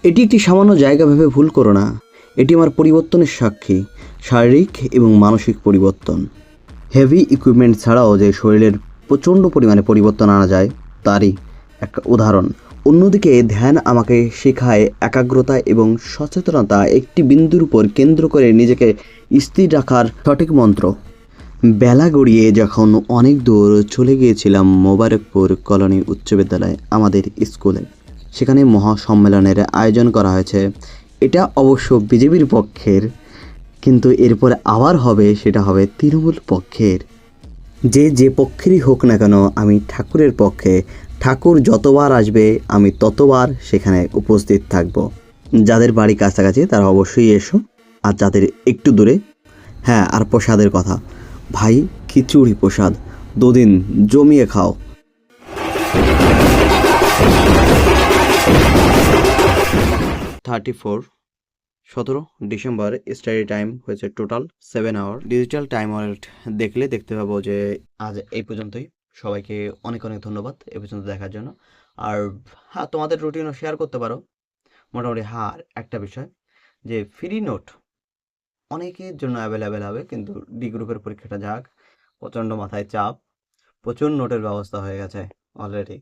এটি একটি সামান্য জায়গা ভেবে ভুল করো না। এটি আমার পরিবর্তনের সাক্ষী, শারীরিক এবং মানসিক পরিবর্তন। হেভি ইকুইপমেন্ট ছাড়াও যে শরীরের প্রচণ্ড পরিমাণে পরিবর্তন আনা যায় তারই একটা উদাহরণ। অন্যদিকে ধ্যান আমাকে শেখায় একাগ্রতা এবং সচেতনতা, একটি বিন্দুর উপর কেন্দ্র করে নিজেকে স্থির রাখার সঠিক মন্ত্র। বেলা গড়িয়ে যখন অনেক দূর চলে গিয়েছিলাম মোবারকপুর কলোনি উচ্চ বিদ্যালয়ে, আমাদের স্কুলে, সেখানে মহাসম্মেলনের আয়োজন করা হয়েছে। এটা অবশ্য বিজেপির পক্ষের, কিন্তু এরপরে আবার হবে, সেটা হবে তৃণমূল পক্ষের। যে পক্ষেরই হোক না কেন, আমি ঠাকুরের পক্ষে। ঠাকুর যতবার আসবে আমি ততবার সেখানে উপস্থিত থাকব। যাদের বাড়ি কাছাকাছি তারা অবশ্যই এসো, আর যাদের একটু দূরে, হ্যাঁ, আর প্রসাদের কথা, ভাই, খিচুড়ি প্রসাদ 2 দিন জমিয়ে খাও। 17 ডিসেম্বর স্টাডি টাইম হয়েছে total 7 hour. Digital time wallet দেখলে দেখতে পাবো যে আজ এই পর্যন্তই। সবাইকে অনেক অনেক ধন্যবাদ এ পর্যন্ত দেখার জন্য। আর হ্যাঁ, তোমাদের রুটিনও শেয়ার করতে পারো মোটামুটি। হ্যাঁ, আর একটা বিষয়, যে ফ্রি নোট অনেকের জন্য অ্যাভেলেবেল হবে, কিন্তু ডি গ্রুপের পরীক্ষাটা যাক, প্রচণ্ড মাথায় চাপ, প্রচুর নোটের ব্যবস্থা হয়ে গেছে অলরেডি।